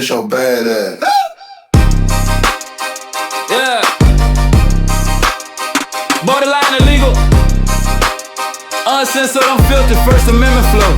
This your bad ass. Yeah. Borderline illegal. Uncensored, unfiltered, First Amendment flow.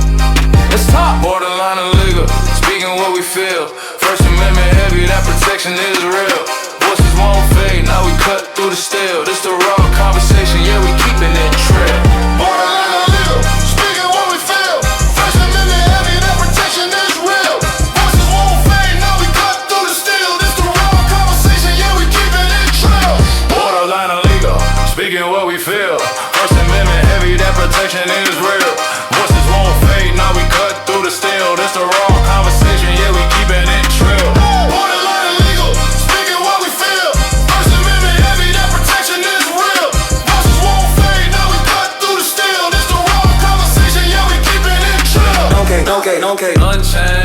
Let's talk. Borderline illegal, speaking what we feel. First Amendment heavy, that protection is real. Voices won't fade, now we cut through the steel. This the raw conversation, yeah, we keeping it trail. Borderline illegal, speaking what we feel. First Amendment heavy, that protection is real. Voices won't fade, now we cut through the steel. This the raw conversation, yeah, we keeping it trail. Borderline illegal, speaking what we feel. First Amendment heavy, that protection is real. Voices won't fade, now we cut through the steel. This the raw conversation, yeah, we keeping it trail. Borderline illegal, speaking what we feel. First Amendment heavy, that protection is real. Voices won't fade, now we cut through the steel. This the raw conversation, yeah, we keeping it trail. Okay. Unchained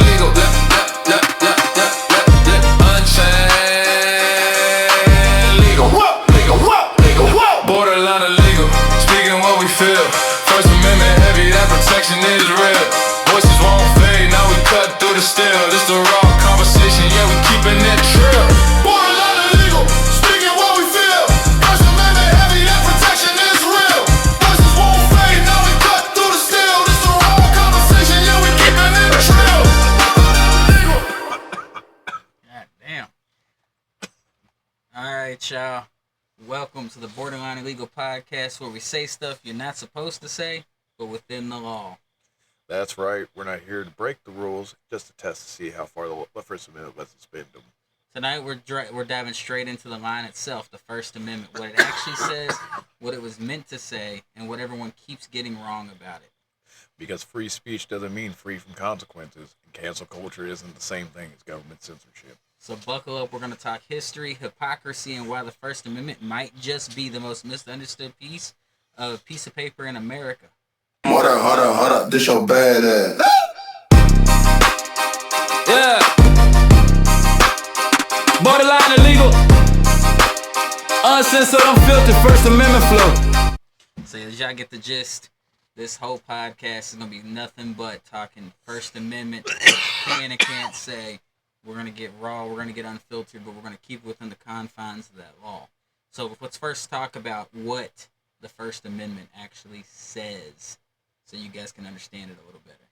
legal, unchained legal. Borderline illegal, speaking what we feel. First Amendment heavy, that protection is real. Voices won't fade, now we cut through the steel. This the raw conversation, yeah, we keeping it real. Borderline illegal, speaking what we feel. First Amendment heavy, that protection is real. Voices won't fade, now we cut through the steel. This the raw conversation, yeah, we keeping it real. God damn. Alright, y'all. Welcome to the Borderline Illegal Podcast, where we say stuff you're not supposed to say, but within the law. That's right. We're not here to break the rules, just to test to see how far the First Amendment lets us bend them. Tonight, we're diving straight into the line itself, the First Amendment, what it actually says, what it was meant to say, and what everyone keeps getting wrong about it. Because free speech doesn't mean free from consequences, and cancel culture isn't the same thing as government censorship. So buckle up, we're going to talk history, hypocrisy, and why the First Amendment might just be the most misunderstood piece of paper in America. Hold up. This your bad ass. Yeah. Borderline illegal. Uncensored, unfiltered, First Amendment flow. So as y'all get the gist, this whole podcast is going to be nothing but talking First Amendment, what you can and can't say. We're going to get raw, we're going to get unfiltered, but we're going to keep within the confines of that law. So let's first talk about what the First Amendment actually says, so you guys can understand it a little better.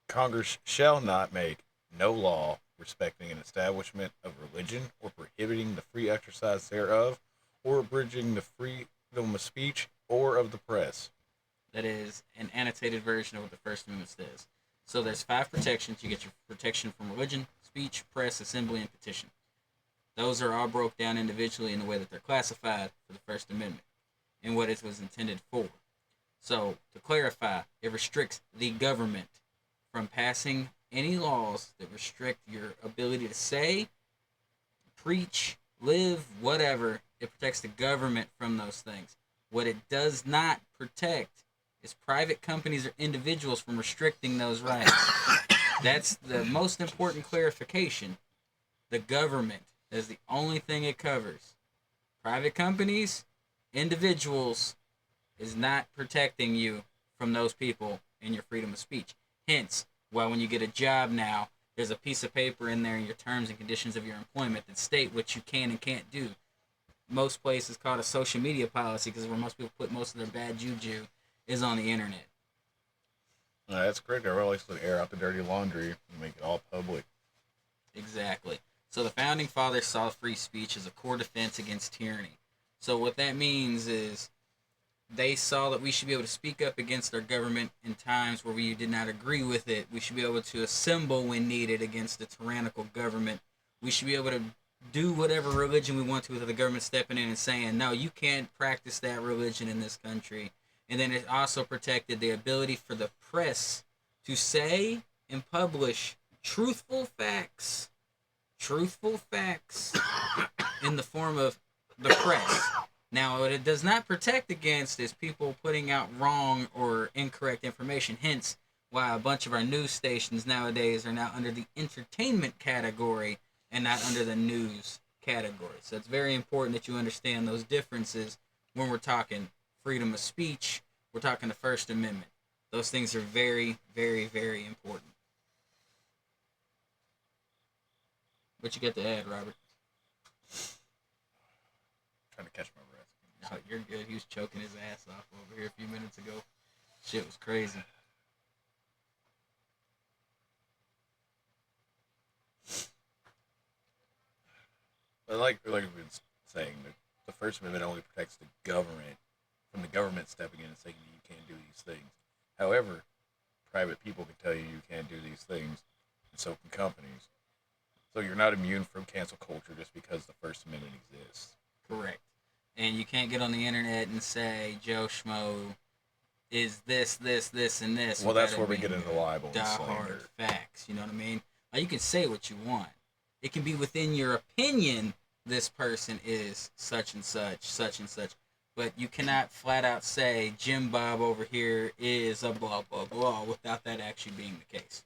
Congress shall not make no law respecting an establishment of religion or prohibiting the free exercise thereof or abridging the freedom of speech or of the press. That is an annotated version of what the First Amendment says. So there's 5 protections. You get your protection from religion, speech, press, assembly, and petition. Those are all broke down individually in the way that they're classified for the First Amendment and what it was intended for. So, to clarify, it restricts the government from passing any laws that restrict your ability to say, preach, live, whatever. It protects the government from those things. What it does not protect is private companies or individuals from restricting those rights. That's the most important clarification. The government is the only thing it covers. Private companies, individuals, is not protecting you from those people and your freedom of speech. Hence, why when you get a job now, there's a piece of paper in there in your terms and conditions of your employment that state what you can and can't do. Most places call it a social media policy because where most people put most of their bad juju is on the internet. That's great. They're really supposed to air out the dirty laundry and make it all public. Exactly. So the Founding Fathers saw free speech as a core defense against tyranny. So what that means is they saw that we should be able to speak up against our government in times where we did not agree with it. We should be able to assemble when needed against a tyrannical government. We should be able to do whatever religion we want to without the government stepping in and saying, no, you can't practice that religion in this country. And then it also protected the ability for the press to say and publish truthful facts in the form of the press. Now, what it does not protect against is people putting out wrong or incorrect information. Hence, why a bunch of our news stations nowadays are now under the entertainment category and not under the news category. So it's very important that you understand those differences when we're talking freedom of speech, we're talking the First Amendment. Those things are very, very, very important. What you got to add, Robert? Trying to catch my breath. No, you're good. He was choking his ass off over here a few minutes ago. Shit was crazy. But like we've been saying, the First Amendment only protects the government from the government stepping in and saying you can't do these things. However, private people can tell you can't do these things, and so can companies. So you're not immune from cancel culture just because the First Amendment exists. Correct. And you can't get on the internet and say Joe Schmo is this, and this. Well, that's where without we it get being into libel and diehard slander. facts. You know what I mean? Like, you can say what you want. It can be within your opinion. This person is such and such, but you cannot flat out say Jim Bob over here is a blah blah blah without that actually being the case.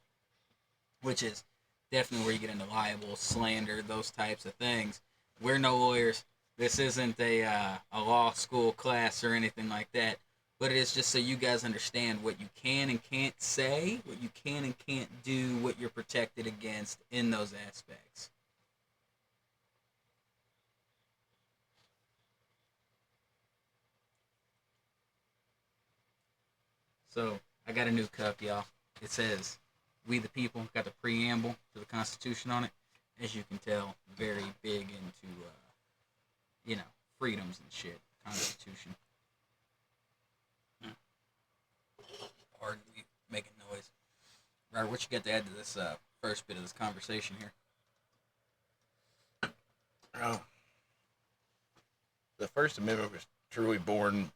Which is definitely where you get into libel, slander, those types of things. We're no lawyers. This isn't a law school class or anything like that. But it is just so you guys understand what you can and can't say, what you can and can't do, what you're protected against in those aspects. So, I got a new cup, y'all. It says, "We the people," got the preamble to the Constitution on it. As you can tell, very big into, freedoms and shit. Constitution. Pardon me, making noise. Robert, what you got to add to this first bit of this conversation here? Oh. The First Amendment was truly born,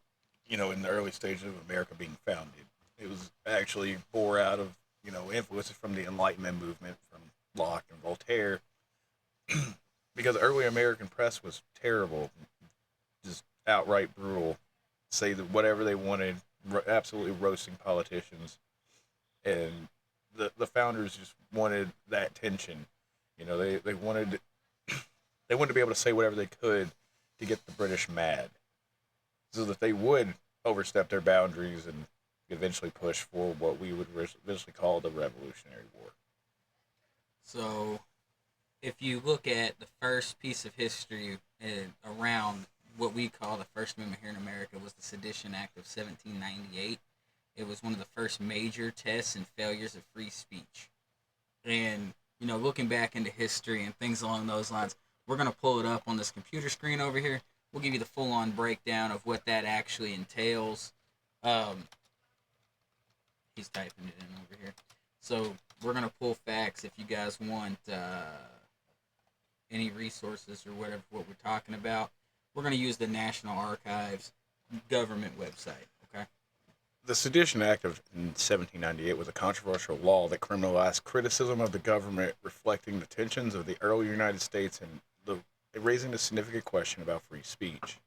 in the early stages of America being founded. It was actually bore out of, influences from the Enlightenment movement, from Locke and Voltaire, because the early American press was terrible, just outright brutal, say that whatever they wanted, absolutely roasting politicians, and the founders just wanted that tension. They wanted they wanted to be able to say whatever they could to get the British mad, so that they would overstep their boundaries and eventually push for what we would eventually call the Revolutionary War. So, if you look at the first piece of history around what we call the First Amendment here in America was the Sedition Act of 1798. It was one of the first major tests and failures of free speech. And, looking back into history and things along those lines, we're going to pull it up on this computer screen over here. We'll give you the full-on breakdown of what that actually entails. He's typing it in over here. So we're going to pull facts if you guys want any resources or whatever what we're talking about. We're going to use the National Archives government website, okay? The Sedition Act of 1798 was a controversial law that criminalized criticism of the government, reflecting the tensions of the early United States and raising a significant question about free speech.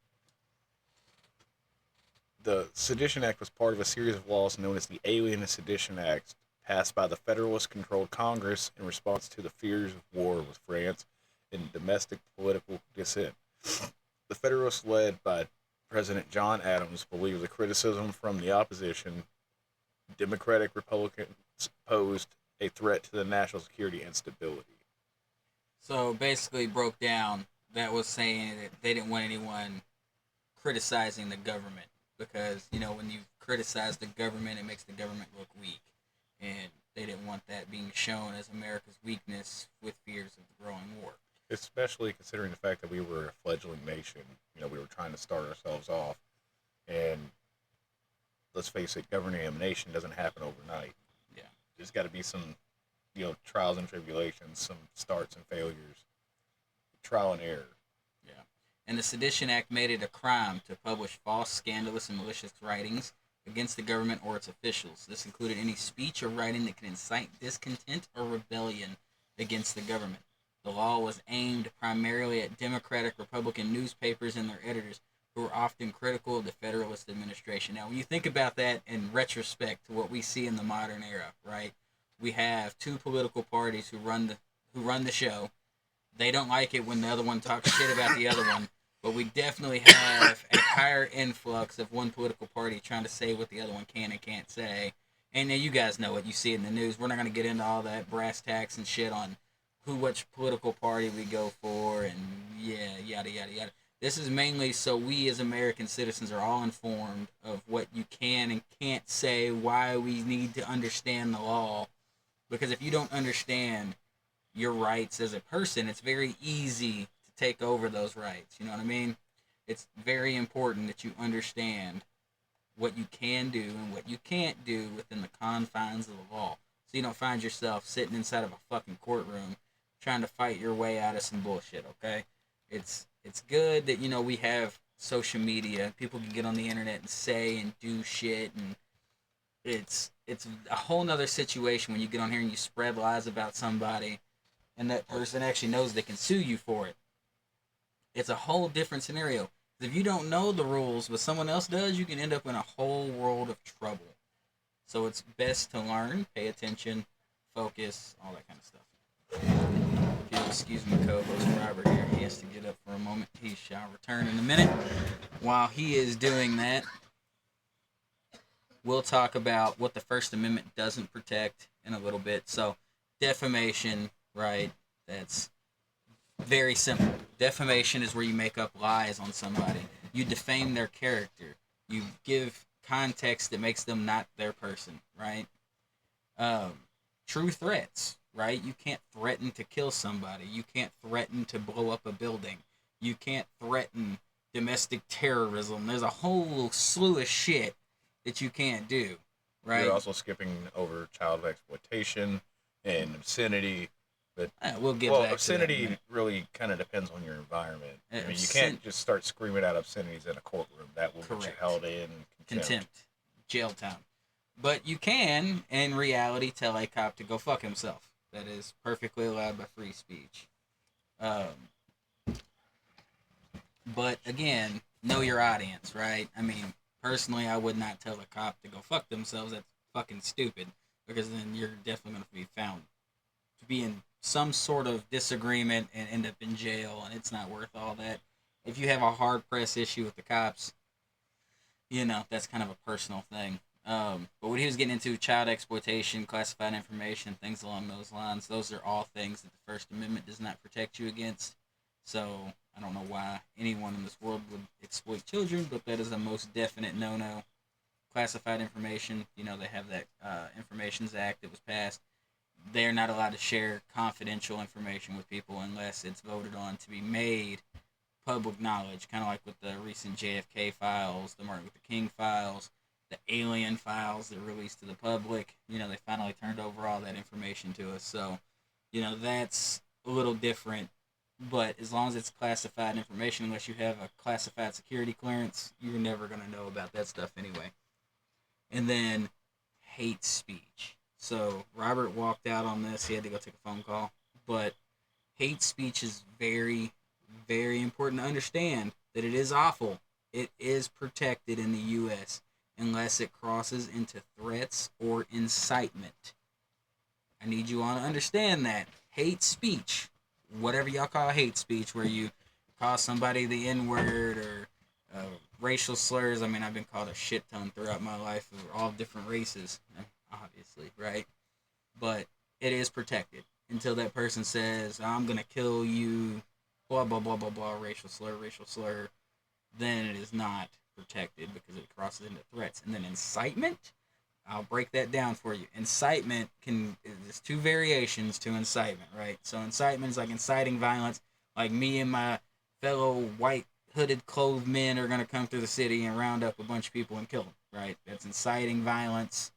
The Sedition Act was part of a series of laws known as the Alien and Sedition Acts, passed by the Federalist-controlled Congress in response to the fears of war with France and domestic political dissent. The Federalists, led by President John Adams, believed the criticism from the opposition, Democratic Republicans, posed a threat to the national security and stability. So basically broke down that was saying that they didn't want anyone criticizing the government because, when you criticize the government, it makes the government look weak. And they didn't want that being shown as America's weakness with fears of the growing war. Especially considering the fact that we were a fledgling nation. We were trying to start ourselves off. And let's face it, governing a nation doesn't happen overnight. Yeah. There's got to be some, trials and tribulations, some starts and failures, trial and error. Yeah. And the Sedition Act made it a crime to publish false, scandalous, and malicious writings against the government or its officials. This included any speech or writing that can incite discontent or rebellion against the government. The law was aimed primarily at Democratic Republican newspapers and their editors, who were often critical of the Federalist administration. Now, when you think about that in retrospect to what we see in the modern era, right? We have two political parties who run the show. They don't like it when the other one talks shit about the other one, but we definitely have a higher influx of one political party trying to say what the other one can and can't say. And you guys know what you see in the news. We're not going to get into all that brass tacks and shit on which political party we go for, and yeah, yada yada yada. This is mainly so we as American citizens are all informed of what you can and can't say, why we need to understand the law. Because if you don't understand your rights as a person, it's very easy to take over those rights. You know what I mean? It's very important that you understand what you can do and what you can't do within the confines of the law. So you don't find yourself sitting inside of a fucking courtroom trying to fight your way out of some bullshit, okay? It's good that, we have social media. People can get on the internet and say and do shit, and it's a whole nother situation when you get on here and you spread lies about somebody and that person actually knows they can sue you for it. It's a whole different scenario. If you don't know the rules, but someone else does, you can end up in a whole world of trouble. So it's best to learn, pay attention, focus, all that kind of stuff. If you'll excuse my co-host Robert here, he has to get up for a moment. He shall return in a minute. While he is doing that, we'll talk about what the First Amendment doesn't protect in a little bit. So, defamation, right? That's very simple. Defamation is where you make up lies on somebody. You defame their character. You give context that makes them not their person, right? True threats, right? You can't threaten to kill somebody. You can't threaten to blow up a building. You can't threaten domestic terrorism. There's a whole slew of shit that you can't do, right? You're also skipping over child exploitation and obscenity. But we'll get back obscenity to that. really kind of depends on your environment. I mean, you Obscen- can't just start screaming out obscenities in a courtroom. That will get you Correct. held in Contempt, jail time. But you can, in reality, tell a cop to go fuck himself. That is perfectly allowed by free speech. But again, know your audience, right? I mean, personally, I would not tell a cop to go fuck themselves. That's fucking stupid, because then you're definitely going to be found to be in some sort of disagreement and end up in jail, and it's not worth all that. If you have a hard press issue with the cops, that's kind of a personal thing. But what he was getting into, child exploitation, classified information, things along those lines, those are all things that the First Amendment does not protect you against. So I don't know why anyone in this world would exploit children, but that is a most definite no-no. Classified information, they have that Informations Act that was passed. They're not allowed to share confidential information with people unless it's voted on to be made public knowledge, kind of like with the recent JFK files, the Martin Luther King files, the alien files that were released to the public. They finally turned over all that information to us. So, that's a little different. But as long as it's classified information, unless you have a classified security clearance, you're never going to know about that stuff anyway. And then hate speech. So Robert walked out on this. He had to go take a phone call. But hate speech is very, very important to understand that it is awful. It is protected in the U.S. unless it crosses into threats or incitement. I need you all to understand that. Hate speech, whatever y'all call hate speech, where you call somebody the N-word or racial slurs. I mean, I've been called a shit ton throughout my life of all different races, obviously, right? But it is protected until that person says, I'm going to kill you, blah, blah, blah, blah, blah, racial slur. Then it is not protected because it crosses into threats. And then incitement, I'll break that down for you. Incitement there's two variations to incitement, right? So incitement is like inciting violence, like me and my fellow white hooded clothed men are going to come through the city and round up a bunch of people and kill them, right? That's inciting violence.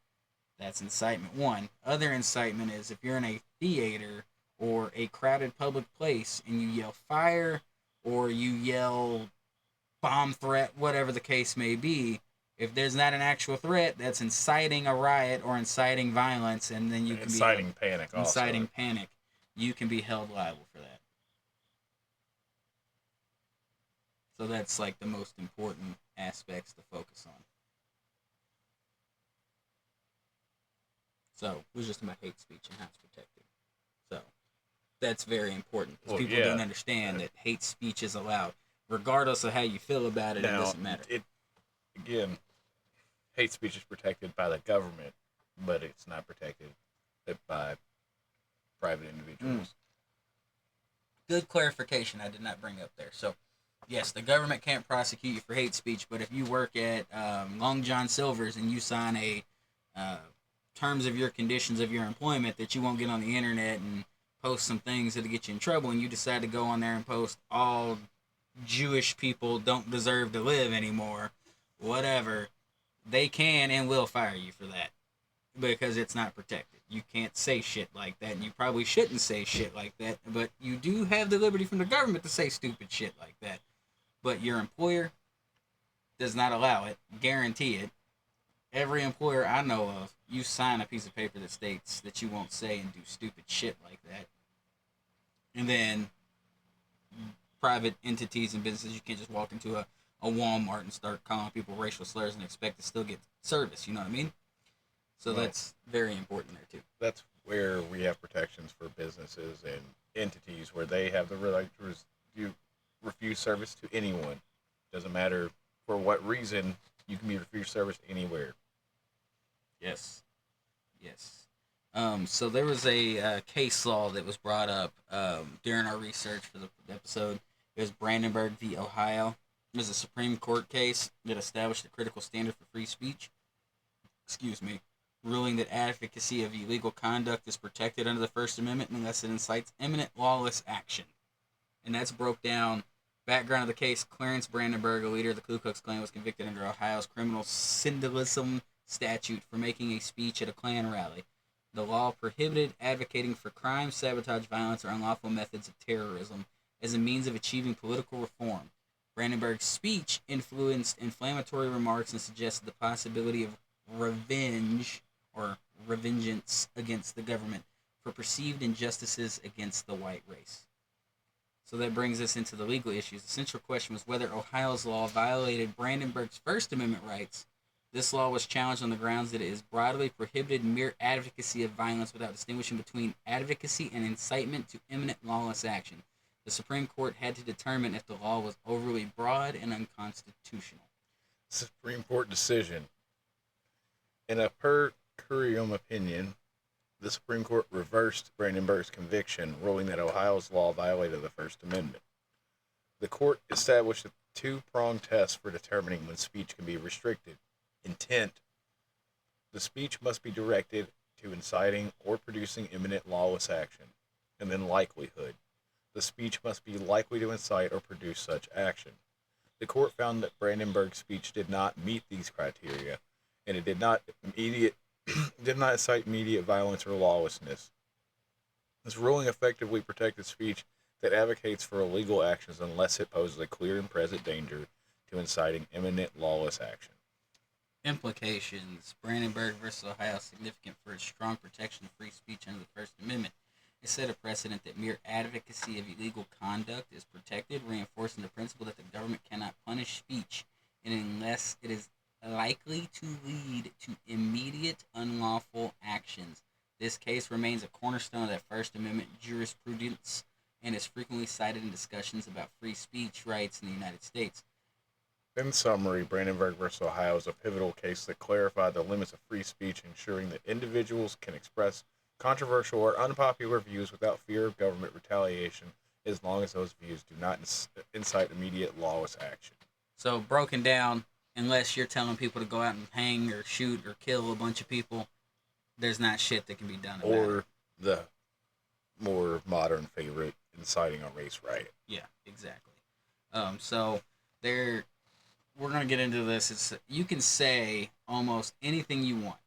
That's incitement one. Other incitement is if you're in a theater or a crowded public place and you yell fire or you yell bomb threat, whatever the case may be. If there's not an actual threat, that's inciting a riot or inciting violence, and then you can inciting panic. Inciting panic. You can be held liable for that. So that's like the most important aspects to focus on. So it was just about hate speech and how it's protected. So that's very important because people don't understand that hate speech is allowed. Regardless of how you feel about it, it doesn't matter. Again, hate speech is protected by the government, but it's not protected by private individuals. good clarification I did not bring up there. So, yes, the government can't prosecute you for hate speech, but if you work at Long John Silver's and you sign a terms of your conditions of your employment that you won't get on the internet and post some things that'll get you in trouble, and you decide to go on there and post all Jewish people don't deserve to live anymore, whatever, they can and will fire you for that because it's not protected. You can't say shit like that, and you probably shouldn't say shit like that, but you do have the liberty from the government to say stupid shit like that. But your employer does not allow it, guarantee it. Every employer I know of, you sign a piece of paper that states that you won't say and do stupid shit like that. And then private entities and businesses, you can't just walk into a Walmart and start calling people racial slurs and expect to still get service, you know what I mean? So that's very important there too. That's where we have protections for businesses and entities where they have the right to refuse service to anyone. Doesn't matter for what reason, you can be refused service anywhere. Yes. So there was a case law that was brought up during our research for the episode. It was Brandenburg v. Ohio. It was a Supreme Court case that established a critical standard for free speech. Ruling that advocacy of illegal conduct is protected under the First Amendment unless it incites imminent lawless action. And that's broke down. Background of the case: Clarence Brandenburg, a leader of the Ku Klux Klan, was convicted under Ohio's criminal syndicalism statute for making a speech at a Klan rally. The law prohibited advocating for crime, sabotage, violence, or unlawful methods of terrorism as a means of achieving political reform. Brandenburg's speech influenced inflammatory remarks and suggested the possibility of revenge or revengeance against the government for perceived injustices against the white race. So that brings us into the legal issues. The central question was whether Ohio's law violated Brandenburg's First Amendment rights. This law was challenged on the grounds that it is broadly prohibited mere advocacy of violence without distinguishing between advocacy and incitement to imminent lawless action. The Supreme Court had to determine if the law was overly broad and unconstitutional. Supreme Court decision. In a per curiam opinion, the Supreme Court reversed Brandenburg's conviction, ruling that Ohio's law violated the First Amendment. The court established a two-pronged test for determining when speech can be restricted. Intent. The speech must be directed to inciting or producing imminent lawless action. And then likelihood. The speech must be likely to incite or produce such action. The court found that Brandenburg's speech did not meet these criteria, and it did not incite immediate violence or lawlessness. This ruling effectively protected speech that advocates for illegal actions unless it poses a clear and present danger to inciting imminent lawless action. Implications. Brandenburg versus Ohio is significant for its strong protection of free speech under the First Amendment. It set a precedent that mere advocacy of illegal conduct is protected, reinforcing the principle that the government cannot punish speech unless it is likely to lead to immediate unlawful actions. This case remains a cornerstone of that First Amendment jurisprudence and is frequently cited in discussions about free speech rights in the United States. In summary, Brandenburg versus Ohio is a pivotal case that clarified the limits of free speech, ensuring that individuals can express controversial or unpopular views without fear of government retaliation, as long as those views do not incite immediate lawless action. So, broken down, unless you're telling people to go out and hang or shoot or kill a bunch of people, there's not shit that can be done about it. Or the more modern favorite, inciting a race riot. Yeah, exactly. So we're gonna get into this. You can say almost anything you want,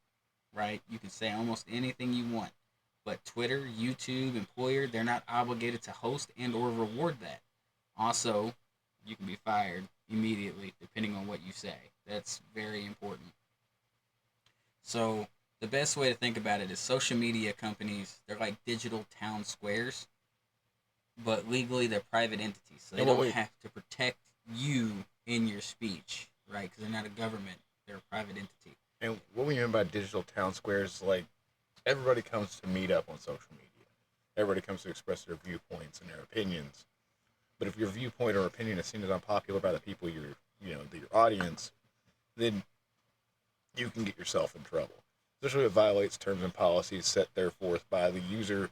right? You can say almost anything you want, but Twitter, YouTube, employer, they're not obligated to host and or reward that. Also, you can be fired immediately depending on what you say. That's very important. So the best way to think about it is social media companies, they're like digital town squares, but legally they're private entities. So they don't have to protect you in your speech, right? Because they're not a government. They're a private entity. And what we mean by digital town squares is like everybody comes to meet up on social media. Everybody comes to express their viewpoints and their opinions. But if your viewpoint or opinion is seen as unpopular by the people your audience, then you can get yourself in trouble. Especially if it violates terms and policies set therefore by the user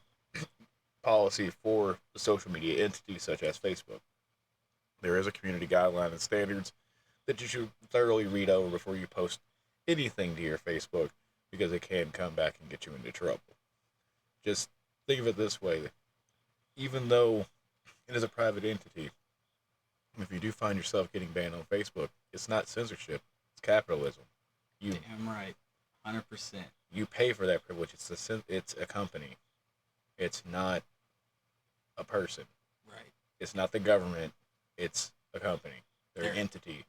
policy for the social media entities such as Facebook. There is a community guideline and standards that you should thoroughly read over before you post anything to your Facebook, because it can come back and get you into trouble. Just think of it this way: even though it is a private entity, if you do find yourself getting banned on Facebook, it's not censorship, it's capitalism. You Damn right, 100%. you pay for that privilege. It's a company. It's not a person. Right. It's not the government. It's a company. They're an There- entity.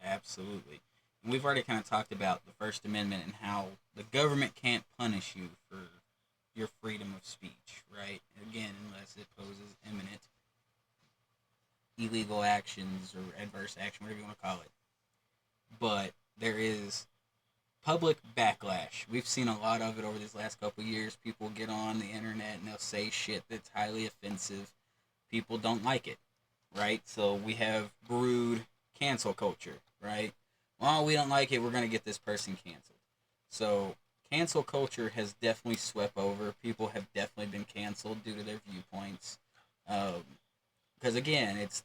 Absolutely. And we've already kind of talked about the First Amendment and how the government can't punish you for your freedom of speech, right? Again, unless it poses imminent illegal actions or adverse action, whatever you want to call it. But there is public backlash. We've seen a lot of it over these last couple of years. People get on the internet and they'll say shit that's highly offensive. People don't like it, right? So we have brewed cancel culture, right? Well, we don't like it, we're going to get this person canceled. So cancel culture has definitely swept over. People have definitely been canceled due to their viewpoints. Because again, it's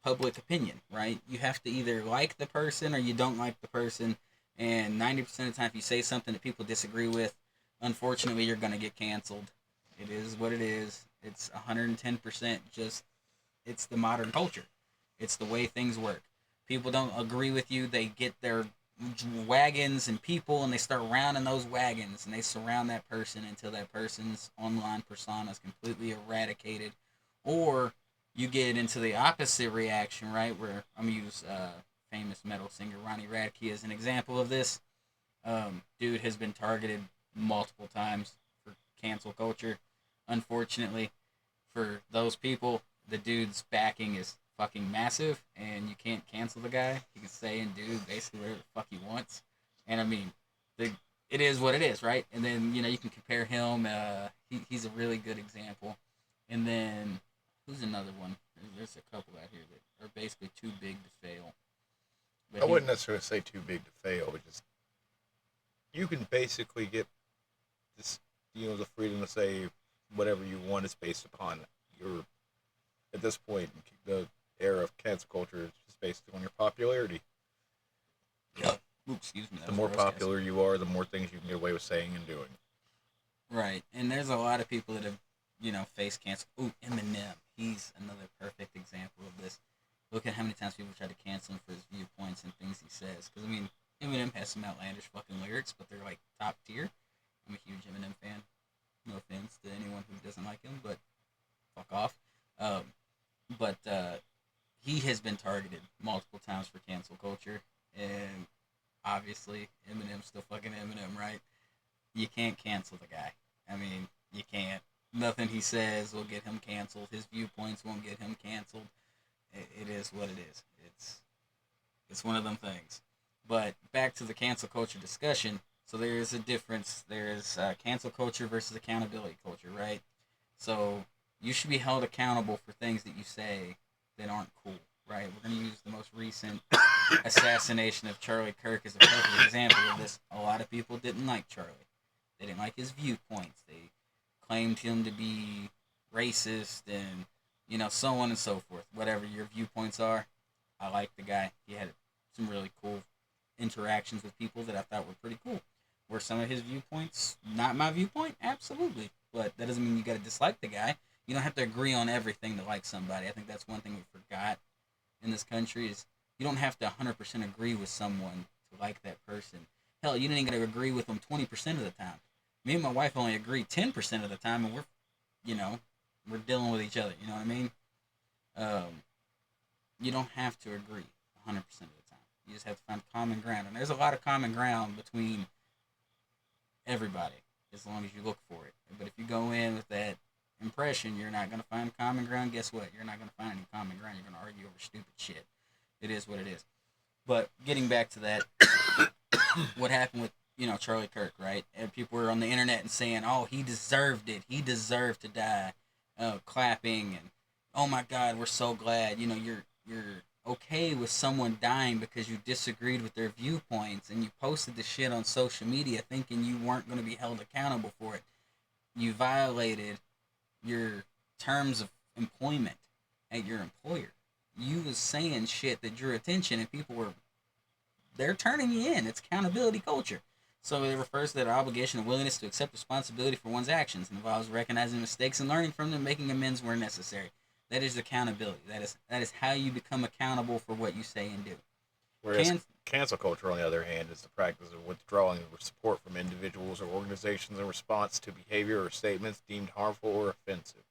public opinion, right? You have to either like the person or you don't like the person. And 90% of the time, if you say something that people disagree with, unfortunately, you're going to get canceled. It is what it is. It's 110% just, it's the modern culture. It's the way things work. People don't agree with you. They get their wagons and people and they start rounding those wagons and they surround that person until that person's online persona is completely eradicated. Or you get into the opposite reaction, right? Where I'm going to use famous metal singer Ronnie Radke as an example of this. Dude has been targeted multiple times for cancel culture. Unfortunately, for those people, the dude's backing is fucking massive, and you can't cancel the guy. He can say and do basically whatever the fuck he wants. And I mean, it is what it is, right? And then, you can compare him. He's a really good example. And then, who's another one? There's a couple out here that are basically too big to fail. But I wouldn't necessarily say too big to fail, but just you can basically get this, the freedom to say whatever you want. Is based upon your, at this point, the era of cancel culture is just based on your popularity. Oops, excuse me. The more popular you are, the more things you can get away with saying and doing. Right, and there's a lot of people that have, faced cancel. Ooh, Eminem. He's another perfect example of this. Look at how many times people try to cancel him for his viewpoints and things he says. Because, Eminem has some outlandish fucking lyrics, but they're, top tier. I'm a huge Eminem fan. No offense to anyone who doesn't like him, but fuck off. But he has been targeted multiple times for cancel culture. And, obviously, Eminem's still fucking Eminem, right? You can't cancel the guy. You can't. Nothing he says will get him canceled. His viewpoints won't get him canceled. It is what it is. It's one of them things. But back to the cancel culture discussion. So there is a difference. There is cancel culture versus accountability culture, right? So you should be held accountable for things that you say that aren't cool, right? We're going to use the most recent assassination of Charlie Kirk as a perfect example of this. A lot of people didn't like Charlie. They didn't like his viewpoints. They claimed him to be racist and, so on and so forth. Whatever your viewpoints are, I like the guy. He had some really cool interactions with people that I thought were pretty cool. Were some of his viewpoints not my viewpoint? Absolutely. But that doesn't mean you got to dislike the guy. You don't have to agree on everything to like somebody. I think that's one thing we forgot in this country is you don't have to 100% agree with someone to like that person. Hell, you didn't even got to agree with them 20% of the time. Me and my wife only agree 10% of the time, and we're dealing with each other. You know what I mean? You don't have to agree 100% of the time. You just have to find common ground, and there's a lot of common ground between everybody as long as you look for it. But if you go in with that impression you're not going to find common ground, guess what? You're not going to find any common ground. You're going to argue over stupid shit. It is what it is. But getting back to that, what happened with Charlie Kirk, right? And people were on the internet and saying, "Oh, he deserved it. He deserved to die," clapping and, "Oh my God, we're so glad." You're okay with someone dying because you disagreed with their viewpoints and you posted the shit on social media thinking you weren't going to be held accountable for it. You violated your terms of employment at your employer. You was saying shit that drew attention, and people were they're turning you in. It's accountability culture. So it refers to that obligation and willingness to accept responsibility for one's actions and involves recognizing mistakes and learning from them, making amends where necessary. That is accountability. That is how you become accountable for what you say and do. Whereas cancel culture, on the other hand, is the practice of withdrawing support from individuals or organizations in response to behavior or statements deemed harmful or offensive.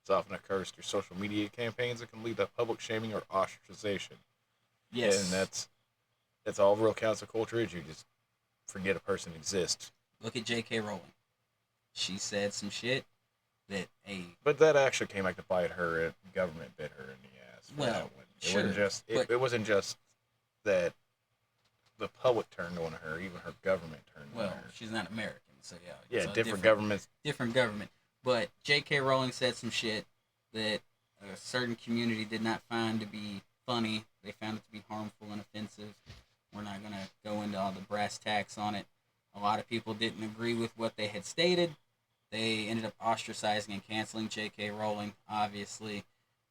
This often occurs through social media campaigns that can lead to public shaming or ostracization. Yes. And that's all real cancel culture is. You just forget a person exists. Look at J.K. Rowling. She said some shit that But that actually came back to bite her. And government bit her in the ass. Well, it wasn't just it wasn't just that the public turned on her. Even her government turned on her. she's not American, so yeah. Yeah, so different governments. Different government. But J.K. Rowling said some shit that a certain community did not find to be funny. They found it to be harmful and offensive. We're not going to go into all the brass tacks on it. A lot of people didn't agree with what they had stated. They ended up ostracizing and canceling J.K. Rowling. Obviously,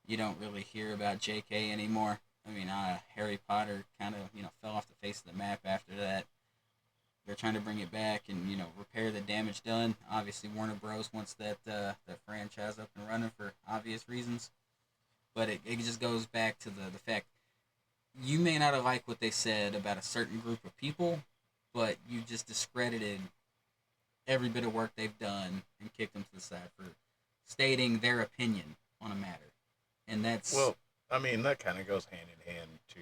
you don't really hear about J.K. anymore. I mean, Harry Potter kind of, fell off the face of the map after that. They're trying to bring it back and, repair the damage done. Obviously, Warner Bros. Wants that franchise up and running for obvious reasons. But it just goes back to the fact you may not have liked what they said about a certain group of people, but you just discredited every bit of work they've done and kicked them to the side for stating their opinion on a matter. And that's... Well, I mean, that kind of goes hand in hand, too.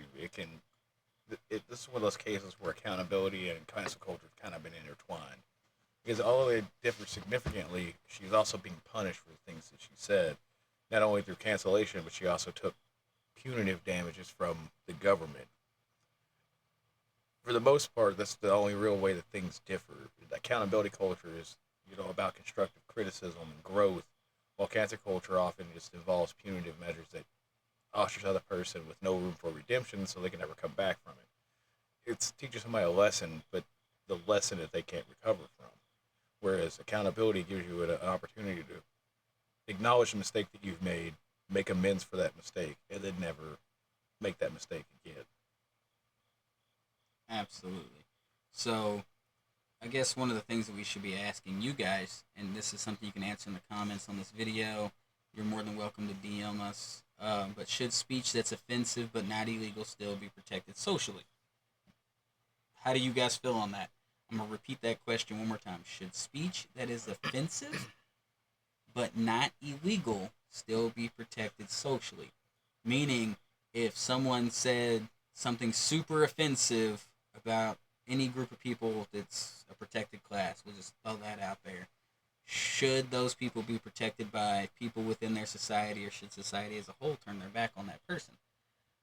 This is one of those cases where accountability and cancel culture have kind of been intertwined. Because although they differ significantly, she's also being punished for the things that she said. Not only through cancellation, but she also took punitive damages from the government. For the most part, that's the only real way that things differ. The accountability culture is, about constructive criticism and growth, while cancel culture often just involves punitive measures that ostracize a person with no room for redemption so they can never come back from it. It's teaching somebody a lesson, but the lesson that they can't recover from. Whereas accountability gives you an opportunity to acknowledge the mistake that you've made, make amends for that mistake, and then never make that mistake again. Absolutely. So, I guess one of the things that we should be asking you guys, and this is something you can answer in the comments on this video, you're more than welcome to DM us, but should speech that's offensive but not illegal still be protected socially? How do you guys feel on that? I'm going to repeat that question one more time. Should speech that is offensive but not illegal still be protected socially? Meaning, if someone said something super offensive about any group of people that's a protected class, we'll just throw that out there. Should those people be protected by people within their society, or should society as a whole turn their back on that person?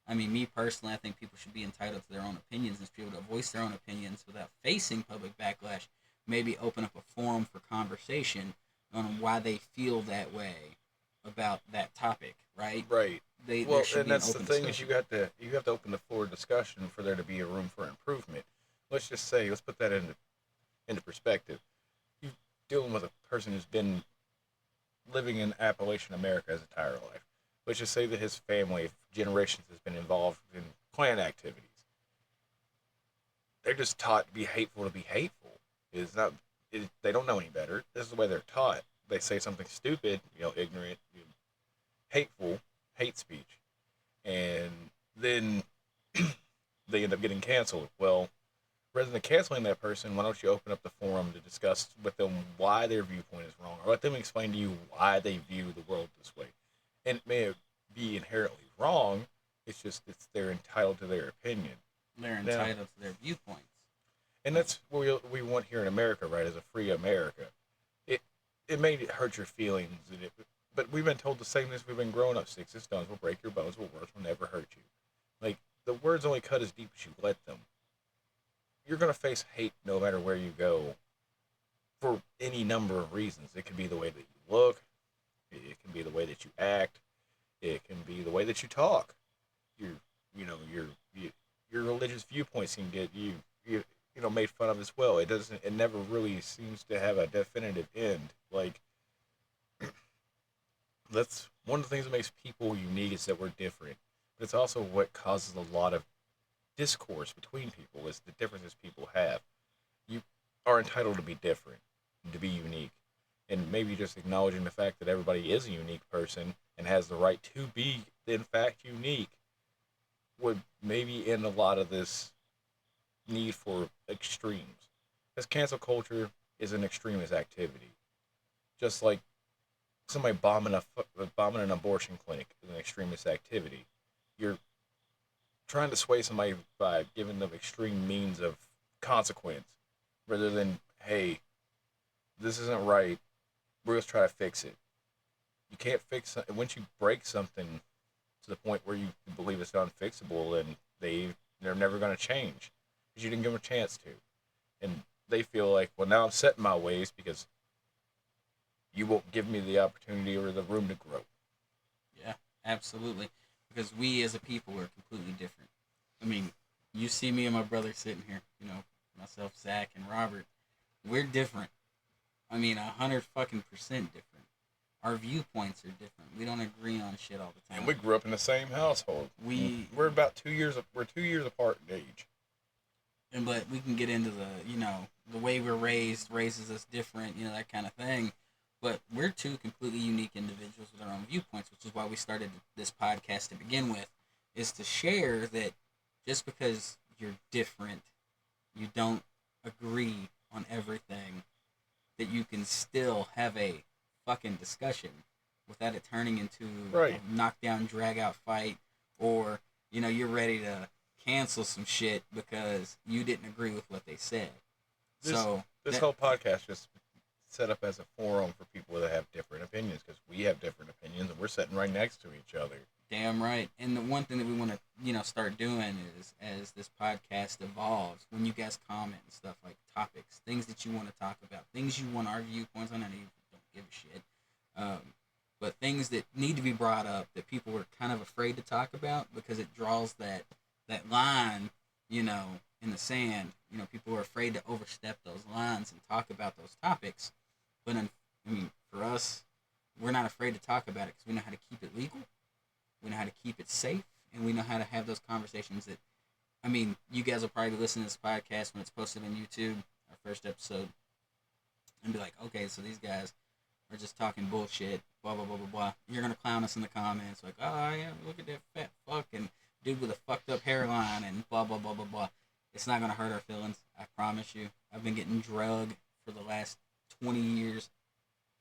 I mean, me personally, I think people should be entitled to their own opinions and should be able to voice their own opinions without facing public backlash. Maybe open up a forum for conversation on why they feel that way about that topic, right? Right. There should and be an that's the open thing discussion. is you have to open the floor of discussion for there to be a room for improvement. Let's put that into perspective. You're dealing with a person who's been living in Appalachian America his entire life. Let's just say that his family, generations, has been involved in Klan activities. They're just taught to be hateful. It's not. They don't know any better. This is the way they're taught. They say something stupid, ignorant, hateful, hate speech, and then they end up getting canceled. Well, rather than canceling that person, why don't you open up the forum to discuss with them why their viewpoint is wrong, or let them explain to you why they view the world this way. And it may be inherently wrong. It's they're entitled to their opinion. They're entitled to their viewpoints. And that's what we want here in America, right? As a free America. It may hurt your feelings, but we've been told the same as we've been growing up. Sticks and stones will break your bones, but words will never hurt you. Like, the words only cut as deep as you let them. You're going to face hate no matter where you go for any number of reasons. It can be the way that you look. It can be the way that you act. It can be the way that you talk. Your religious viewpoints can get you made fun of as well. It never really seems to have a definitive end. Like, That's one of the things that makes people unique is that we're different. But it's also what causes a lot of discourse between people is the differences people have. You are entitled to be different, to be unique, and maybe just acknowledging the fact that everybody is a unique person and has the right to be, in fact, unique would maybe end a lot of this need for extremes. Because cancel culture is an extremist activity. Just like somebody bombing an abortion clinic is an extremist activity. You're trying to sway somebody by giving them extreme means of consequence rather than, hey, this isn't right. We're going to try to fix it. You can't fix it. Once you break something to the point where you believe it's unfixable, then they're never going to change because you didn't give them a chance to. And they feel like, well, now I'm set in my ways because you won't give me the opportunity or the room to grow. Yeah, absolutely. Because we as a people are completely different. I mean, you see me and my brother sitting here, myself, Zach, and Robert. We're different. I mean, 100% different. Our viewpoints are different. We don't agree on shit all the time. And we grew up in the same household. We're about 2 years. We're 2 years apart in age. But we can get into the way we're raised raises us different, that kind of thing. But we're two completely unique individuals with our own viewpoints, which is why we started this podcast to begin with, is to share that just because you're different, you don't agree on everything, that you can still have a fucking discussion without it turning into a knockdown, drag-out fight, or, you're ready to cancel some shit because you didn't agree with what they said. This whole podcast just set up as a forum for people that have different opinions because we have different opinions and we're sitting right next to each other. Damn right. And the one thing that we want to, start doing is, as this podcast evolves, when you guys comment and stuff like topics, things that you want to talk about, things you want our viewpoints on, I know you don't give a shit, but things that need to be brought up that people are kind of afraid to talk about because it draws that line, in the sand. People are afraid to overstep those lines and talk about those topics. But, for us, we're not afraid to talk about it because we know how to keep it legal. We know how to keep it safe. And we know how to have those conversations that, you guys will probably listen to this podcast when it's posted on YouTube, our first episode, and be like, okay, so these guys are just talking bullshit, blah, blah, blah, blah, blah. You're going to clown us in the comments, like, oh, yeah, look at that fat fucking dude with a fucked up hairline and blah, blah, blah, blah, blah. It's not going to hurt our feelings, I promise you. I've been getting drugged for the last 20 years.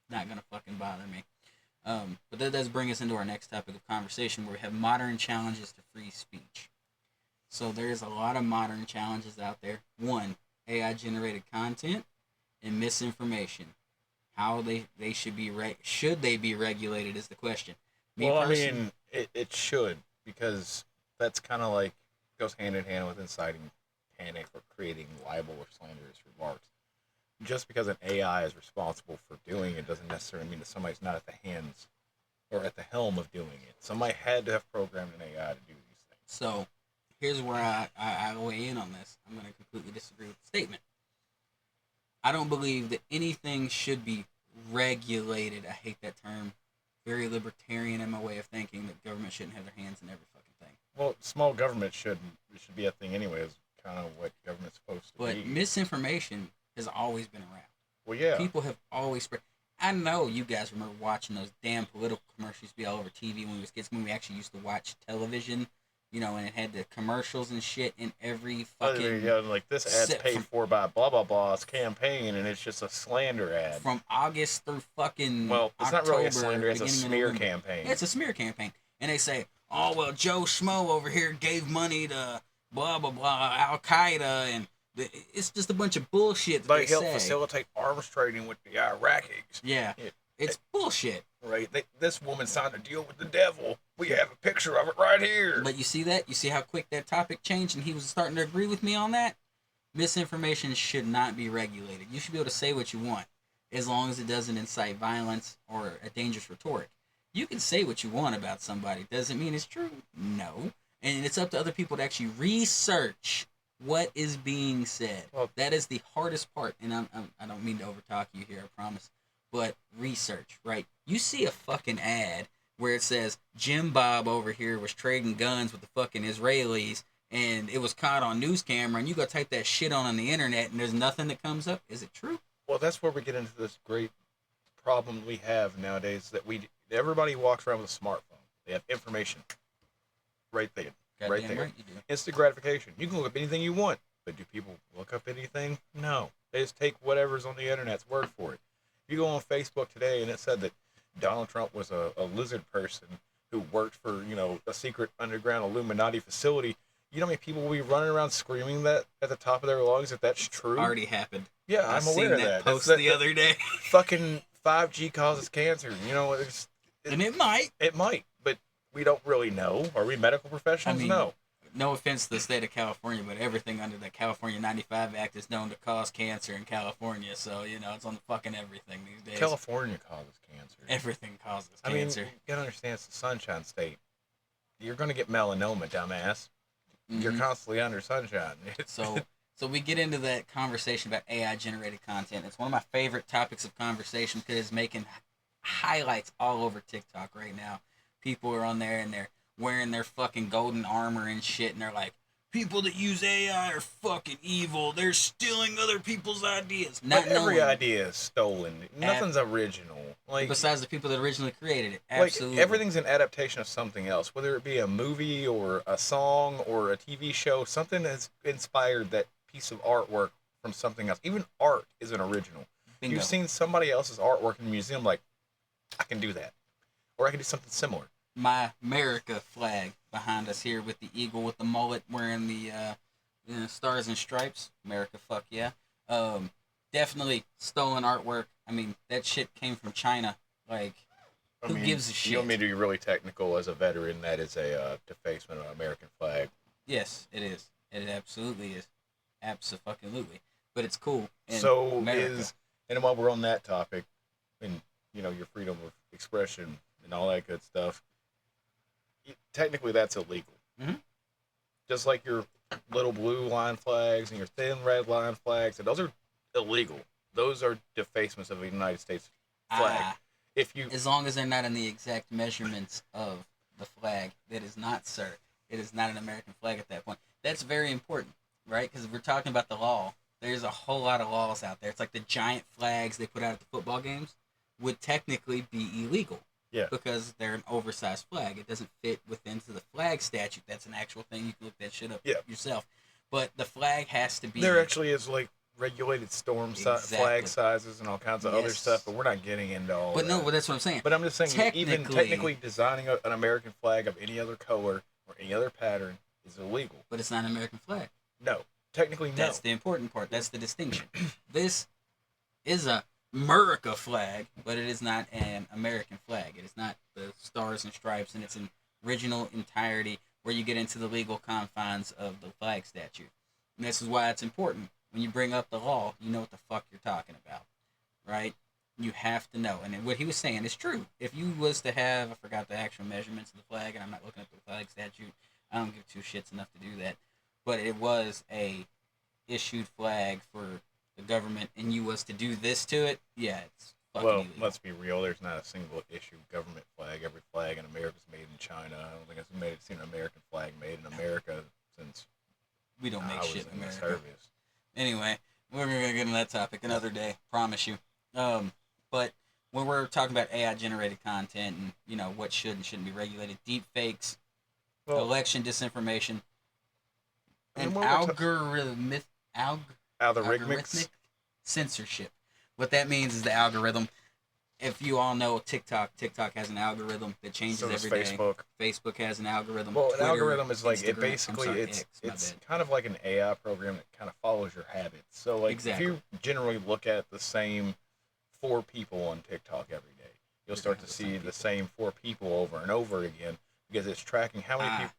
Not going to fucking bother me. But that does bring us into our next topic of conversation, where we have modern challenges to free speech. So there's a lot of modern challenges out there. One, AI-generated content and misinformation. How they should be should they be regulated is the question. It should, because that's kind of like goes hand in hand with inciting panic or creating libel or slanderous remarks. Just because an AI is responsible for doing it doesn't necessarily mean that somebody's not at the hands or at the helm of doing it. Somebody had to have programmed an AI to do these things. So here's where I weigh in on this. I'm going to completely disagree with the statement. I don't believe that anything should be regulated. I hate that term. Very libertarian in my way of thinking, that government shouldn't have their hands in every fucking thing. Well, small government should be a thing anyway. It's kind of what government's supposed to be. But misinformation has always been around. Well, yeah. People have always spread. I know you guys remember watching those damn political commercials be all over TV when we was kids, when we actually used to watch television, and it had the commercials and shit in every fucking... Yeah, like this ad's paid for by blah, blah, blah's campaign, and it's just a slander ad. From August through fucking Well, it's October, not really a slander, it's a smear campaign. Yeah, it's a smear campaign. And they say, oh, well, Joe Schmo over here gave money to blah, blah, blah, Al-Qaeda, and it's just a bunch of bullshit that they help facilitate arms trading with the Iraqis. Yeah, it's bullshit. Right. This woman signed a deal with the devil. We have a picture of it right here. But you see that? You see how quick that topic changed, and he was starting to agree with me on that? Misinformation should not be regulated. You should be able to say what you want, as long as it doesn't incite violence or a dangerous rhetoric. You can say what you want about somebody. Doesn't mean it's true. No. And it's up to other people to actually research what is being said. Well, that is the hardest part. And I don't mean to overtalk you here, I promise. but research, right? You see a fucking ad where it says Jim Bob over here was trading guns with the fucking Israelis, and it was caught on news camera, and you go type that shit on the internet, and there's nothing that comes up. Is it true? Well, that's where we get into this great problem we have nowadays that everybody walks around with a smartphone. They have information right there. Right Goddamn there. right you do. Instant gratification. You can look up anything you want, but do people look up anything? No. They just take whatever's on the internet's word for it. If you go on Facebook today and it said that Donald Trump was a lizard person who worked for, a secret underground Illuminati facility, you know how many people will be running around screaming that at the top of their lungs if that's true? Already happened. Yeah, I'm aware of that. Post That's the other day. Fucking 5G causes cancer. And it might. It might, but we don't really know. Are we medical professionals? No. No offense to the state of California, but everything under the California 95 Act is known to cause cancer in California. So, it's on the fucking everything these days. California causes cancer. Everything causes I mean, cancer. you gotta understand it's the Sunshine State. You're gonna get melanoma, dumbass. You're constantly under sunshine. So we get into that conversation about AI generated content. It's one of my favorite topics of conversation because it's making highlights all over TikTok right now. People are on there and they're wearing their fucking golden armor and shit, and they're like, people that use AI are fucking evil. They're stealing other people's ideas. Not every idea is stolen. Nothing's original. Besides the people that originally created it. Absolutely. Everything's an adaptation of something else, whether it be a movie or a song or a TV show. Something has inspired that piece of artwork from something else. Even art is an original. Bingo. You've seen somebody else's artwork in a museum, like, I can do that. Or I can do something similar. My America flag behind us here with the eagle with the mullet wearing the stars and stripes. America, fuck yeah. Definitely stolen artwork. I mean, that shit came from China. Like, who gives a shit? You want me to be really technical as a veteran? That is a defacement of an American flag. Yes, it is. It absolutely is. Abso-fucking-lutely. But it's cool. And while we're on that topic, and, your freedom of expression and all that good stuff, technically that's illegal. Mm-hmm. Just like your little blue line flags and your thin red line flags, and those are illegal. Those are defacements of a United States flag. As long as they're not in the exact measurements of the flag, that is not, sir. It is not an American flag at that point. That's very important, right? Because if we're talking about the law, there's a whole lot of laws out there. It's like the giant flags they put out at the football games would technically be illegal. Yeah. Because they're an oversized flag. It doesn't fit within the flag statute. That's an actual thing. You can look that shit up yourself. But the flag has to be... There actually is, regulated flag sizes and all kinds of other stuff, but we're not getting into all that. No, that's what I'm saying. But I'm just saying, even technically designing an American flag of any other color or any other pattern is illegal. But it's not an American flag. No. Technically, no. That's the important part. That's the distinction. This is a America flag, but it is not an American flag. It is not the stars and stripes in its original entirety where you get into the legal confines of the flag statute. And this is why it's important. When you bring up the law, you know what the fuck you're talking about, right? You have to know. And what he was saying is true. If you was to have, I forgot the actual measurements of the flag, and I'm not looking at the flag statute. I don't give two shits enough to do that. But it was a issued flag for the government, and you was to do this to it, it's fucking illegal. Let's be real. There's not a single issue government flag. Every flag in America is made in China. I don't think I've seen an American flag made in America since we don't make shit in America. Service. Anyway, we're gonna get into that topic another day. Promise you. But when we're talking about AI generated content and what should and shouldn't be regulated, deep fakes, election disinformation, and algorithmic censorship. What that means is the algorithm. If you all know TikTok has an algorithm that changes every day. Facebook has an algorithm. Well, Twitter, an algorithm is like Instagram, it's kind of like an AI program that kind of follows your habits. So if you generally look at the same 4 people on TikTok every day, you'll start to see the same 4 people over and over again because it's tracking how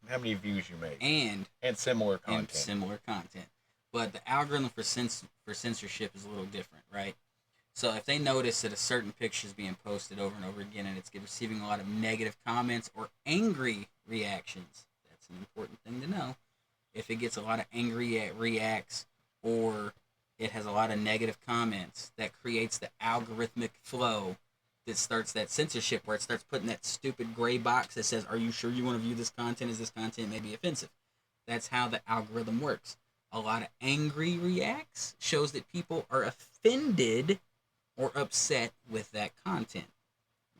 many views you make and similar content. But the algorithm for censorship is a little different, right? So if they notice that a certain picture is being posted over and over again and it's receiving a lot of negative comments or angry reactions, that's an important thing to know. If it gets a lot of angry reacts or it has a lot of negative comments that creates the algorithmic flow that starts that censorship where it starts putting that stupid gray box that says, are you sure you want to view this content? Is this content may be offensive? That's how the algorithm works. A lot of angry reacts shows that people are offended or upset with that content,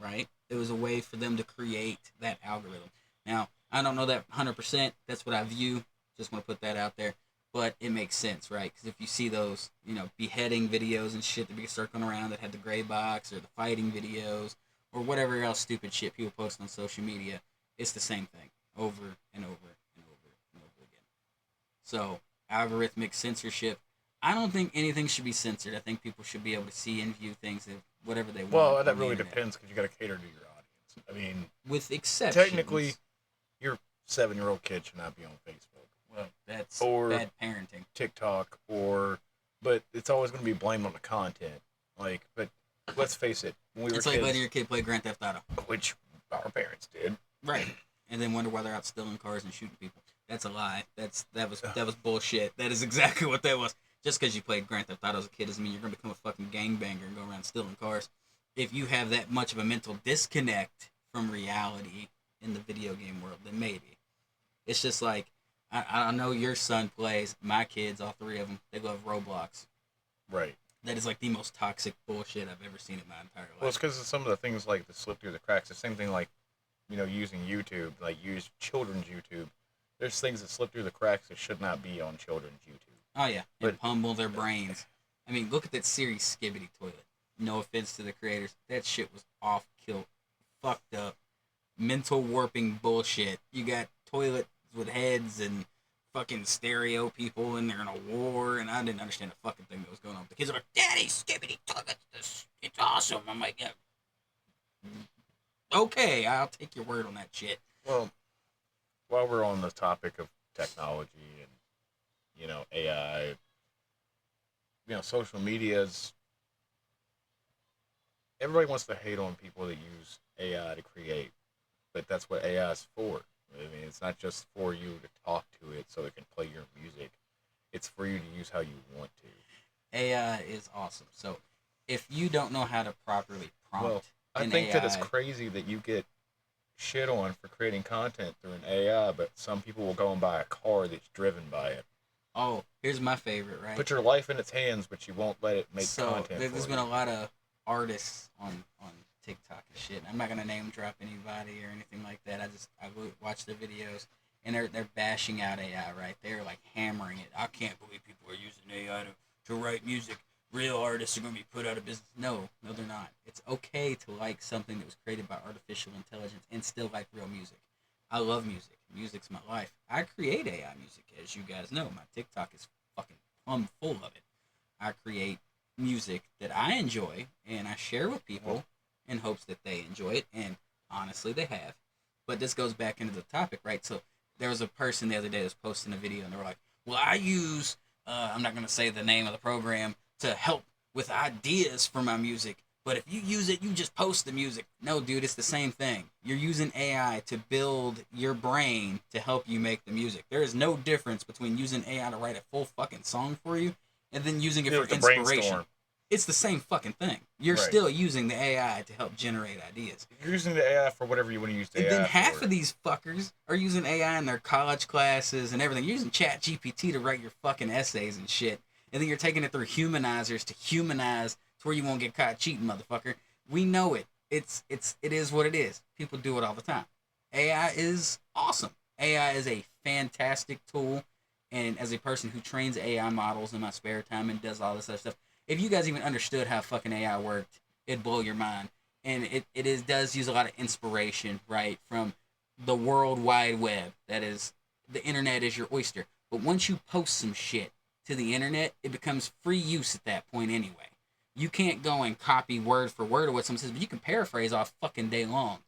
right? It was a way for them to create that algorithm. Now, I don't know that 100%. That's what I view. Just want to put that out there. But it makes sense, right? Because if you see those, beheading videos and shit that be circling around that have the gray box, or the fighting videos, or whatever else stupid shit people post on social media, it's the same thing over and over and over and over again. So, algorithmic censorship. I don't think anything should be censored. I think people should be able to see and view things, whatever they want. Well, that really depends because you got to cater to your audience. I mean, with exceptions. Technically, your 7-year-old kid should not be on Facebook. Well, that's or bad parenting. TikTok, but it's always going to be blamed on the content. But let's face it, when we were it's like kids, letting your kid play Grand Theft Auto, which our parents did, right? And then wonder why they're out stealing cars and shooting people. That's a lie. That was bullshit. That is exactly what that was. Just because you played Grand Theft Auto as a kid doesn't mean you're going to become a fucking gangbanger and go around stealing cars. If you have that much of a mental disconnect from reality in the video game world, then maybe. It's just like, I know your son plays, my kids, all 3 of them, they love Roblox. Right. That is like the most toxic bullshit I've ever seen in my entire life. Well, it's because of some of the things like that slip through the cracks. The same thing like, using YouTube, use children's YouTube. There's things that slip through the cracks that should not be on children's YouTube. Oh, yeah. And humble their brains. I mean, look at that series Skibbity Toilet. No offense to the creators. That shit was off-kilt, fucked up, mental warping bullshit. You got toilets with heads and fucking stereo people and they're in a war, and I didn't understand the fucking thing that was going on. The kids are like, Daddy, Skibbity Toilet, it's awesome. I'm like, yeah. Okay, I'll take your word on that shit. Well, while we're on the topic of technology and, AI, social media's, everybody wants to hate on people that use AI to create, but that's what AI is for. I mean, it's not just for you to talk to it so it can play your music. It's for you to use how you want to. AI is awesome. So, if you don't know how to properly prompt I think that it's crazy that you get shit on for creating content through an AI, but some people will go and buy a car that's driven by it. Oh, here's my favorite, right? Put your life in its hands, but you won't let it make content. So, there's for been you. a lot of artists on TikTok and shit. I'm not gonna name drop anybody or anything like that. I watch their videos and they're bashing out AI, right? They're like hammering it. I can't believe people are using AI to write music. Real artists are gonna be put out of business. No, they're not. It's okay to like something that was created by artificial intelligence and still like real music. I love music. Music's my life. I create AI music, as you guys know. My TikTok is fucking plumb full of it. I create music that I enjoy and I share with people in hopes that they enjoy it, and honestly they have. But this goes back into the topic, right? So there was a person the other day that was posting a video and they were like, well, I use I'm not going to say the name of the program to help with ideas for my music, but if you use it, you just post the music. No, dude, it's the same thing. You're using AI to build your brain to help you make the music. There is no difference between using AI to write a full fucking song for you and then using it for inspiration. Brainstorm. It's the same fucking thing. You're still using the AI to help generate ideas. You're using the AI for whatever you want to use the AI for. And then half of these fuckers are using AI in their college classes and everything. You're using ChatGPT to write your fucking essays and shit. And then you're taking it through humanizers to humanize to where you won't get caught cheating, motherfucker. We know it. It is what it is. People do it all the time. AI is awesome. AI is a fantastic tool. And as a person who trains AI models in my spare time and does all this other stuff, if you guys even understood how fucking AI worked, it'd blow your mind. And it does use a lot of inspiration, right, from the World Wide Web. That is, the internet is your oyster. But once you post some shit to the internet, it becomes free use at that point anyway. You can't go and copy word for word of what someone says, but you can paraphrase all fucking day long.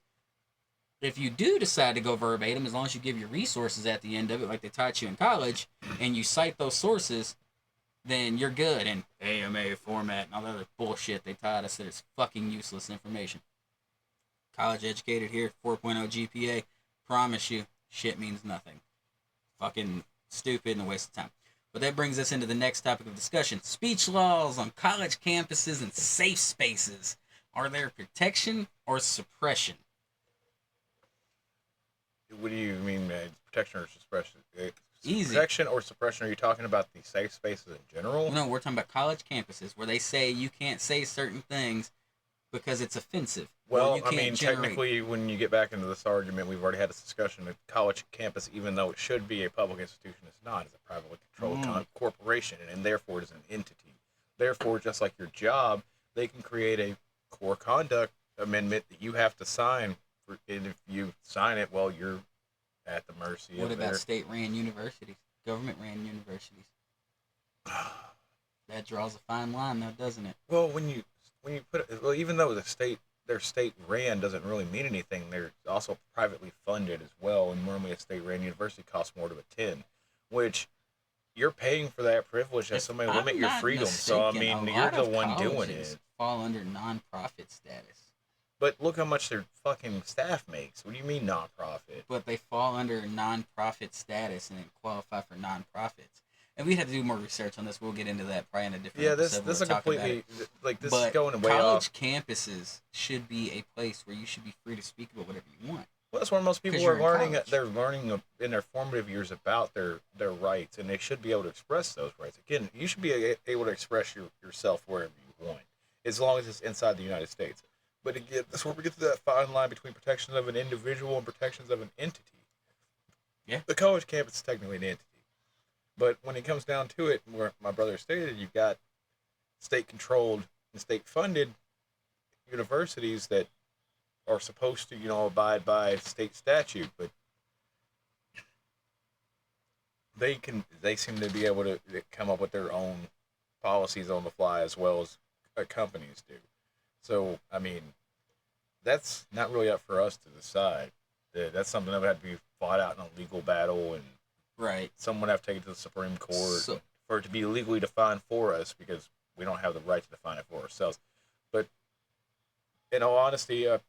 If you do decide to go verbatim, as long as you give your resources at the end of it, like they taught you in college, and you cite those sources, then you're good. And AMA format and all the other bullshit they taught us that it's fucking useless information. College educated here, 4.0 GPA. Promise you, shit means nothing. Fucking stupid and a waste of time. But that brings us into the next topic of discussion: speech laws on college campuses and safe spaces. Are there protection or suppression? What do you mean, protection or suppression? Easy. Protection or suppression? Are you talking about the safe spaces in general? No, we're talking about college campuses where they say you can't say certain things because it's offensive. or Well, you I can't mean, generate- technically, when you get back into this argument, we've already had this discussion. A college campus, even though it should be a public institution, is not. It's a privately controlled corporation, and therefore it is an entity. Therefore, just like your job, they can create a core conduct amendment that you have to sign. And if you sign it, well, you're at the mercy What of about their... state-ran universities, government-ran universities? That draws a fine line, now, doesn't it? Well, when you put it, well, even though their state ran doesn't really mean anything, they're also privately funded as well, and normally a state ran university costs more to attend, which you're paying for that privilege as If somebody I'm limit your not freedom. So I mistaken, mean, a you're lot the of one doing colleges it. fall under non-profit status, But look how much their fucking staff makes. What do you mean nonprofit? but they fall under non-profit status and then qualify for non-profits. And we'd have to do more research on this. We'll get into that probably in a different Yeah, this episode. this where is we'll talk about completely it. like this But is going way college off. campuses should be a place where you should be free to speak about whatever you want. Well, that's where most people 'Cause are you're in learning. college. They're learning in their formative years about their rights, and they should be able to express those rights. Again, you should be able to express yourself wherever you want, as long as it's inside the United States. But again, that's where we get to that fine line between protections of an individual and protections of an entity. Yeah. The college campus is technically an entity, but when it comes down to it, where my brother stated, you've got state-controlled and state-funded universities that are supposed to, abide by state statute, but they seem to be able to come up with their own policies on the fly as well as companies do. So, I mean, that's not really up for us to decide. That's something that would have to be fought out in a legal battle, and Right. someone would have to take it to the Supreme Court So- for it to be legally defined for us, because we don't have the right to define it for ourselves. But in all honesty, I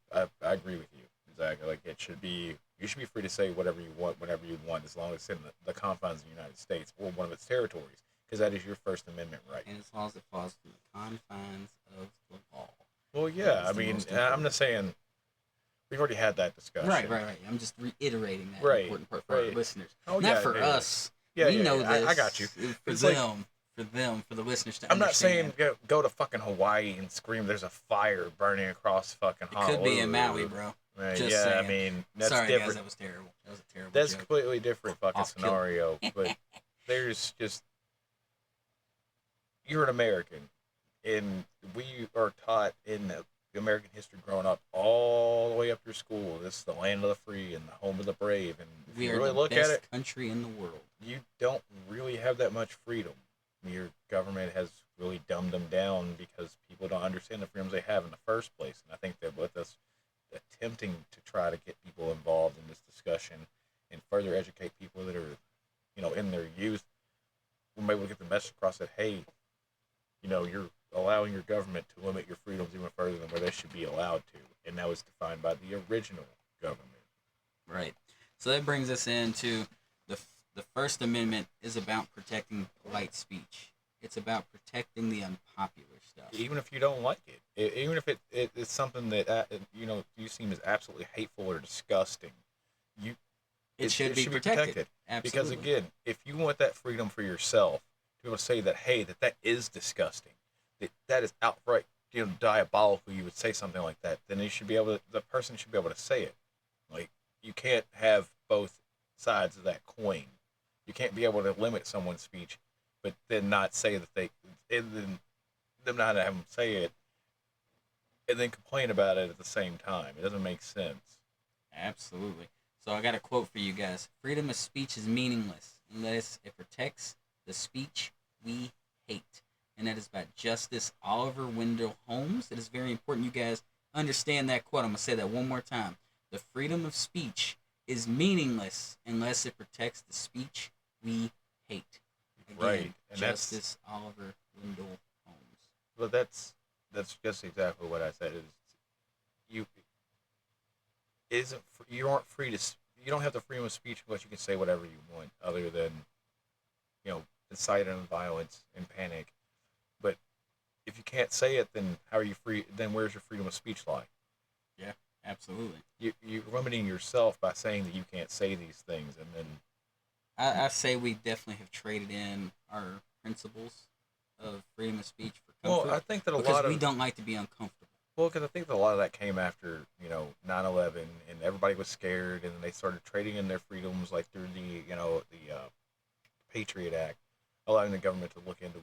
agree with you. Exactly. Like, you should be free to say whatever you want, whenever you want, as long as it's in the confines of the United States or one of its territories, because that is your First Amendment right. And as long as it falls within the confines of the law. Well, yeah, That's I the mean, most I'm important. just saying, we've already had that discussion. Right. I'm just reiterating that Right, important part for our right. listeners. Oh, Not yeah, for yeah. us. Yeah, we yeah, know yeah. this. I got you. For It's like- them, for the listeners to I'm not understand. saying go to fucking Hawaii and scream there's a fire burning across fucking It could be in Honolulu. Maui, bro. Right, Just yeah, saying. I mean, that's Sorry, different. guys, that was terrible. That was a terrible That's a joke. completely different fucking Off-kilter. scenario. But there's just, you're an American, and we are taught in the American history growing up all the way up through school. This is the land of the free and the home of the brave. And if We you are really the look best at it, country in the world. you don't really have that much freedom. Your government has really dumbed them down because people don't understand the freedoms they have in the first place. And I think that with us attempting to try to get people involved in this discussion and further educate people that are, in their youth, we're able to get the message across that, hey, you're allowing your government to limit your freedoms even further than where they should be allowed to. And that was defined by the original government. Right. So that brings us into the First Amendment is about protecting polite speech. It's about protecting the unpopular stuff. Even if you don't like it, even if it's something that you seem as absolutely hateful or disgusting, It should be protected. Absolutely. Because again, if you want that freedom for yourself, to be able to say that, hey, that is disgusting, that is outright diabolical, you would say something like that, then the person should be able to say it. Like, you can't have both sides of that coin. You can't be able to limit someone's speech, but then not say that and then them not have them say it, and then complain about it at the same time. It doesn't make sense. Absolutely. So I got a quote for you guys. Freedom of speech is meaningless unless it protects the speech we hate. And that is by Justice Oliver Wendell Holmes. It is very important you guys understand that quote. I'm going to say that one more time. The freedom of speech is meaningless unless it protects the speech we hate. Again, Right, and Justice Oliver Wendell Holmes. But that's just exactly what I said. You aren't free to. You don't have the freedom of speech unless you can say whatever you want, other than, inciting violence and panic. But if you can't say it, then how are you free? Then where's your freedom of speech lie? Yeah, absolutely. You're limiting yourself by saying that you can't say these things, and then I say we definitely have traded in our principles of freedom of speech for comfort. well, I think that a because lot of we don't like to be uncomfortable. well, because I think that a lot of that came after 9/11, and everybody was scared, and they started trading in their freedoms like through the Patriot Act, allowing the government to look into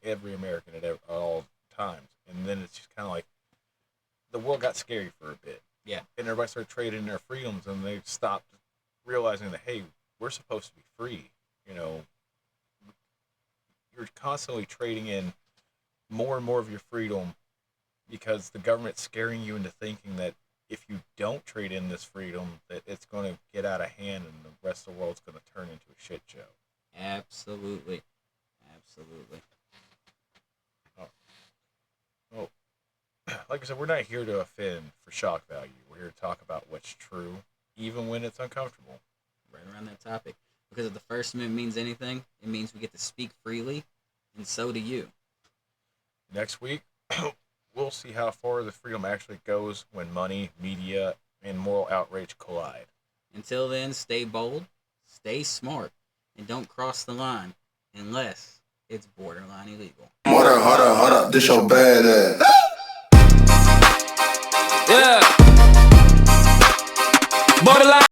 every American at all times, and then it's just kind of like the world got scary for a bit. Yeah. And everybody started trading their freedoms, and they stopped realizing that, hey, we're supposed to be free. You're constantly trading in more and more of your freedom because the government's scaring you into thinking that if you don't trade in this freedom, that it's going to get out of hand and the rest of the world's going to turn into a shit show. Absolutely. Absolutely. Well, like I said, we're not here to offend for shock value. We're here to talk about what's true, even when it's uncomfortable. Right around that topic. Because if the First Amendment means anything, it means we get to speak freely, and so do you. Next week, we'll see how far the freedom actually goes when money, media, and moral outrage collide. Until then, stay bold, stay smart, and don't cross the line unless it's borderline illegal. Hold up, this your bad ass. Yeah. Borderline.